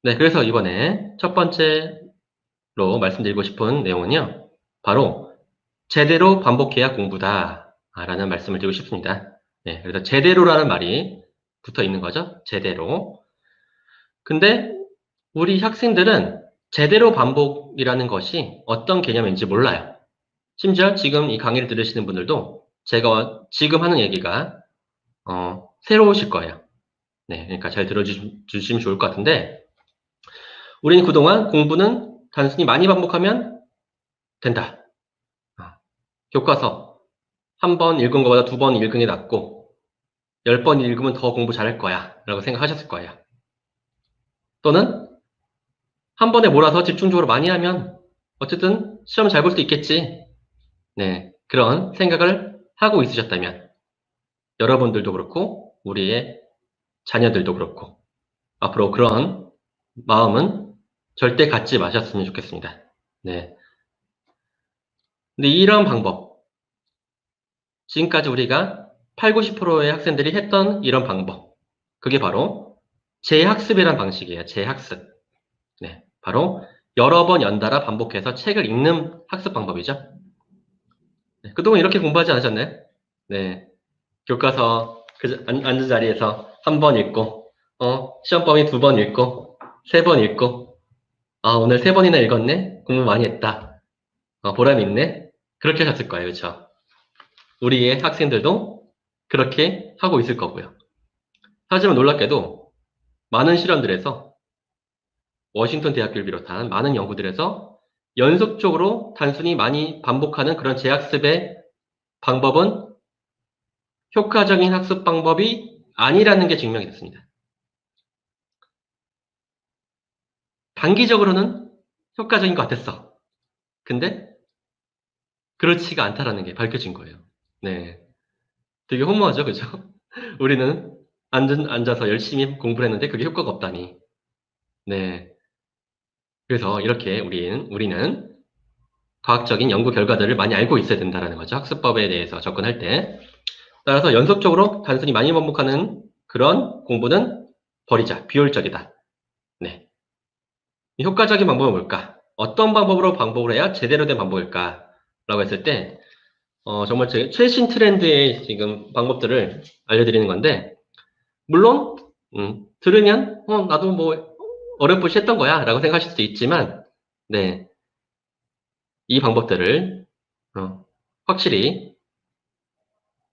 네, 그래서 이번에 첫 번째로 말씀드리고 싶은 내용은요. 바로 제대로 반복해야 공부다. 라는 말씀을 드리고 싶습니다. 네, 그래서 제대로라는 말이 붙어 있는 거죠. 제대로. 근데 우리 학생들은 제대로 반복이라는 것이 어떤 개념인지 몰라요. 심지어 지금 이 강의를 들으시는 분들도 제가 지금 하는 얘기가 새로우실 거예요. 네, 그러니까 잘 들어주시면 좋을 것 같은데 우리는 그동안 공부는 단순히 많이 반복하면 된다. 어, 교과서 한 번 읽은 것보다 두 번 읽은 게 낫고 10번 읽으면 더 공부 잘할 거야 라고 생각하셨을 거예요. 또는 한 번에 몰아서 집중적으로 많이 하면 어쨌든 시험 잘 볼 수 있겠지. 네, 그런 생각을 하고 있으셨다면 여러분들도 그렇고 우리의 자녀들도 그렇고 앞으로 그런 마음은 절대 갖지 마셨으면 좋겠습니다. 네. 근데 이런 방법, 지금까지 우리가 8, 90%의 학생들이 했던 이런 방법, 그게 바로 재학습이란 방식이에요. 재학습. 네. 바로 여러 번 연달아 반복해서 책을 읽는 학습 방법이죠. 네, 그동안 이렇게 공부하지 않으셨나요? 네. 교과서 앉은 자리에서 한 번 읽고, 시험 범위 두 번 읽고, 세 번 읽고, 아, 오늘 세 번이나 읽었네? 공부 많이 했다. 보람 있네? 그렇게 하셨을 거예요. 그렇죠? 우리의 학생들도 그렇게 하고 있을 거고요. 하지만 놀랍게도 많은 실험들에서 워싱턴 대학교를 비롯한 많은 연구들에서 연속적으로 단순히 많이 반복하는 그런 재학습의 방법은 효과적인 학습 방법이 아니라는 게 증명이 됐습니다. 단기적으로는 효과적인 것 같았어. 근데 그렇지가 않다라는 게 밝혀진 거예요. 네. 되게 허무하죠, 그죠? 우리는 앉아서 열심히 공부를 했는데 그게 효과가 없다니. 네. 그래서 이렇게 우리는 과학적인 연구 결과들을 많이 알고 있어야 된다는 거죠. 학습법에 대해서 접근할 때. 따라서 연속적으로 단순히 많이 반복하는 그런 공부는 버리자. 비효율적이다. 네. 효과적인 방법은 뭘까? 어떤 방법으로 반복을 해야 제대로 된 방법일까? 라고 했을 때, 정말 최신 트렌드의 지금 방법들을 알려드리는 건데, 물론, 들으면, 나도 뭐, 어렴풋이 했던 거야. 라고 생각하실 수도 있지만, 네. 이 방법들을, 확실히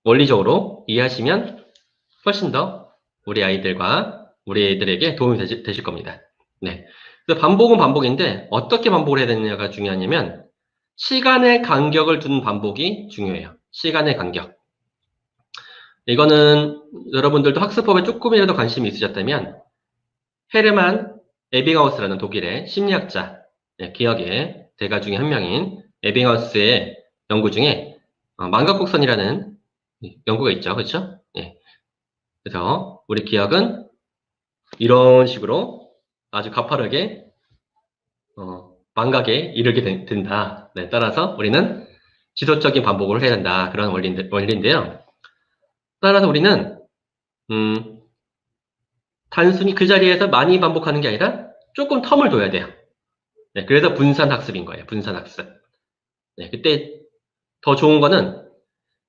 원리적으로 이해하시면 훨씬 더 우리 아이들과 우리 애들에게 도움이 되실 겁니다. 네. 그래서 반복은 반복인데 어떻게 반복을 해야 되느냐가 중요하냐면 시간의 간격을 두는 반복이 중요해요. 시간의 간격. 이거는 여러분들도 학습법에 조금이라도 관심이 있으셨다면 헤르만 에빙하우스라는 독일의 심리학자, 네, 기억의 대가 중에 한 명인 에빙하우스의 연구 중에 망각곡선이라는 연구가 있죠. 그렇죠? 네. 그래서 우리 기억은 이런 식으로 아주 가파르게 망각에 이르게 된다. 네, 따라서 우리는 지속적인 반복을 해야 된다. 그런 원리인데요. 따라서 우리는 단순히 그 자리에서 많이 반복하는 게 아니라 조금 텀을 둬야 돼요. 네, 그래서 분산학습인 거예요. 분산학습. 네, 그때 더 좋은 거는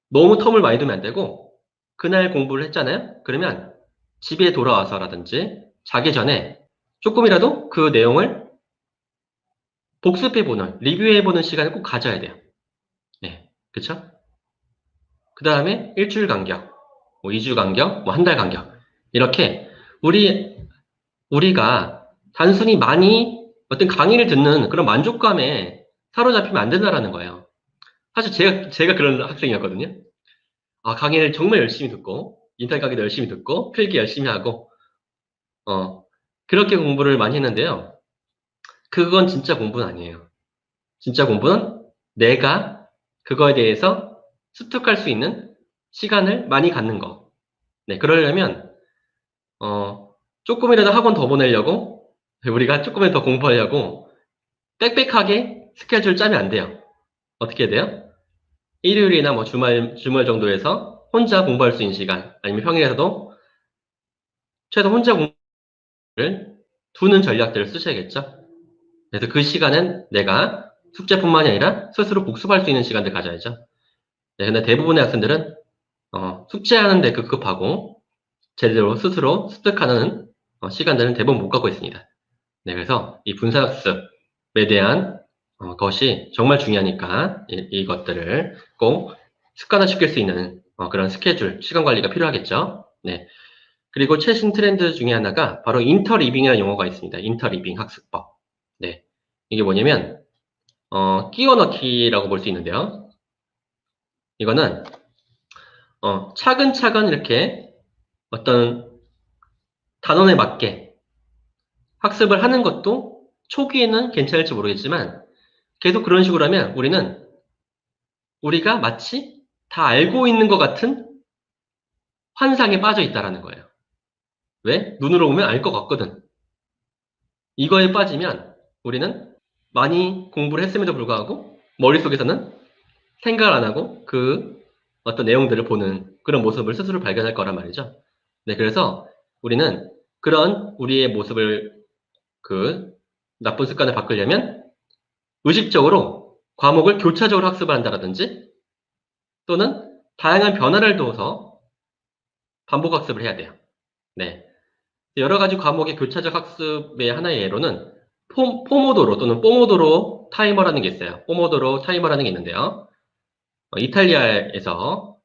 너무 텀을 많이 두면 안 되고 그날 공부를 했잖아요. 그러면 집에 돌아와서라든지 자기 전에 조금이라도 그 내용을 복습해보는, 리뷰해보는 시간을 꼭 가져야 돼요. 네, 그쵸? 그 다음에 일주일 간격, 뭐 2주 간격, 뭐 한 달 간격. 이렇게 우리가 단순히 많이 어떤 강의를 듣는 그런 만족감에 사로잡히면 안 된다라는 거예요. 사실 제가 그런 학생이었거든요. 아, 강의를 정말 열심히 듣고, 인터넷 강의도 열심히 듣고, 필기 열심히 하고, 어, 그렇게 공부를 많이 했는데요. 그건 진짜 공부는 아니에요. 진짜 공부는 내가 그거에 대해서 습득할 수 있는 시간을 많이 갖는 거. 네, 그러려면, 조금이라도 학원 더 보내려고, 우리가 조금이라도 더 공부하려고, 빽빽하게 스케줄 짜면 안 돼요. 어떻게 해야 돼요? 일요일이나 뭐 주말 정도에서 혼자 공부할 수 있는 시간, 아니면 평일에서도 최소 혼자 공부를 두는 전략들을 쓰셔야겠죠. 그래서 그 시간은 내가 숙제뿐만이 아니라 스스로 복습할 수 있는 시간들 가져야죠. 네, 근데 대부분의 학생들은 숙제하는데 급급하고 제대로 스스로 습득하는 시간들은 대부분 못 갖고 있습니다. 네, 그래서 이 분사학습에 대한 것이 정말 중요하니까 이것들을 꼭 습관화시킬 수 있는 그런 스케줄, 시간 관리가 필요하겠죠. 네. 그리고 최신 트렌드 중에 하나가 바로 인터리빙이라는 용어가 있습니다. 인터리빙 학습법. 네. 이게 뭐냐면 끼워 넣기라고 볼 수 있는데요. 이거는 차근차근 이렇게 어떤 단원에 맞게 학습을 하는 것도 초기에는 괜찮을지 모르겠지만 계속 그런 식으로 하면 우리가 마치 다 알고 있는 것 같은 환상에 빠져 있다라는 거예요. 왜? 눈으로 보면 알 것 같거든. 이거에 빠지면 우리는 많이 공부를 했음에도 불구하고 머릿속에서는 생각을 안 하고 그 어떤 내용들을 보는 그런 모습을 스스로 발견할 거란 말이죠. 네, 그래서 우리는 그런 우리의 모습을 그 나쁜 습관을 바꾸려면 의식적으로 과목을 교차적으로 학습을 한다라든지 또는 다양한 변화를 둬서 반복 학습을 해야 돼요. 네. 여러 가지 과목의 교차적 학습의 하나의 예로는 포모도로 또는 포모도로 타이머라는 게 있어요. 포모도로 타이머라는 게 있는데요. 이탈리아에서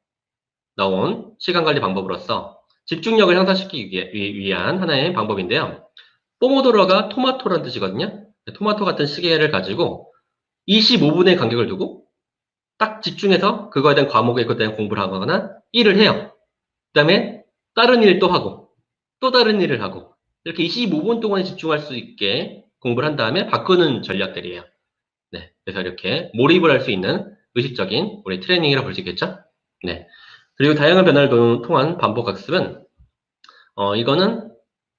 나온 시간 관리 방법으로서 집중력을 향상시키기 위한 하나의 방법인데요. 포모도로가 토마토라는 뜻이거든요. 토마토 같은 시계를 가지고 25분의 간격을 두고 딱 집중해서 그거에 대한 과목에 대한 공부를 하거나 일을 해요. 그 다음에 다른 일 또 하고 또 다른 일을 하고 이렇게 25분 동안에 집중할 수 있게 공부를 한 다음에 바꾸는 전략들이에요. 네, 그래서 이렇게 몰입을 할 수 있는 의식적인 우리 트레이닝이라고 볼 수 있겠죠? 네. 그리고 다양한 변화를 통한 반복 학습은 이거는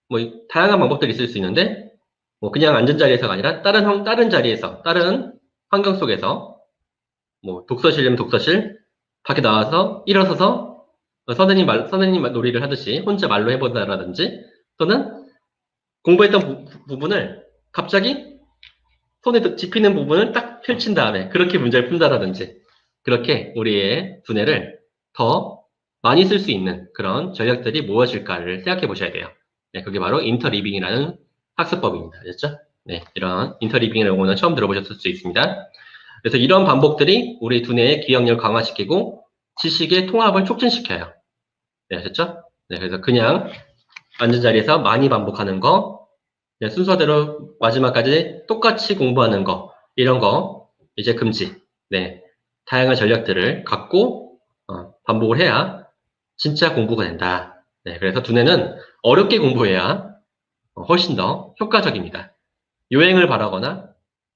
뭐 다양한 방법들이 있을 수 있는데 뭐 그냥 앉은 자리에서가 아니라 다른 자리에서 다른 환경 속에서 뭐 독서실이면 독서실 밖에 나와서 일어서서 선생님 놀이를 하듯이 혼자 말로 해본다라든지 또는 공부했던 부분을 갑자기 손에 집히는 부분을 딱 펼친 다음에 그렇게 문제를 푼다라든지 그렇게 우리의 두뇌를 더 많이 쓸 수 있는 그런 전략들이 무엇일까를 생각해 보셔야 돼요. 네, 그게 바로 인터리빙이라는 학습법입니다. 아셨죠? 네, 이런 인터리빙이라는 용어는 처음 들어보셨을 수 있습니다. 그래서 이런 반복들이 우리 두뇌의 기억력을 강화시키고 지식의 통합을 촉진시켜요. 네, 아셨죠? 네, 그래서 그냥 앉은 자리에서 많이 반복하는 거, 순서대로 마지막까지 똑같이 공부하는 거, 이런 거 이제 금지. 네, 다양한 전략들을 갖고 반복을 해야 진짜 공부가 된다. 네, 그래서 두뇌는 어렵게 공부해야 훨씬 더 효과적입니다. 요행을 바라거나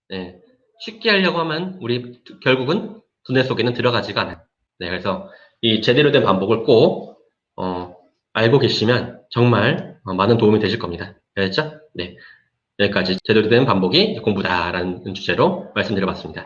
네, 쉽게 하려고 하면 우리 결국은 두뇌 속에는 들어가지가 않아요. 네, 그래서 이 제대로 된 반복을 꼭 알고 계시면 정말 많은 도움이 되실 겁니다. 알겠죠? 네, 여기까지 제대로 된 반복이 공부다라는 주제로 말씀드려봤습니다.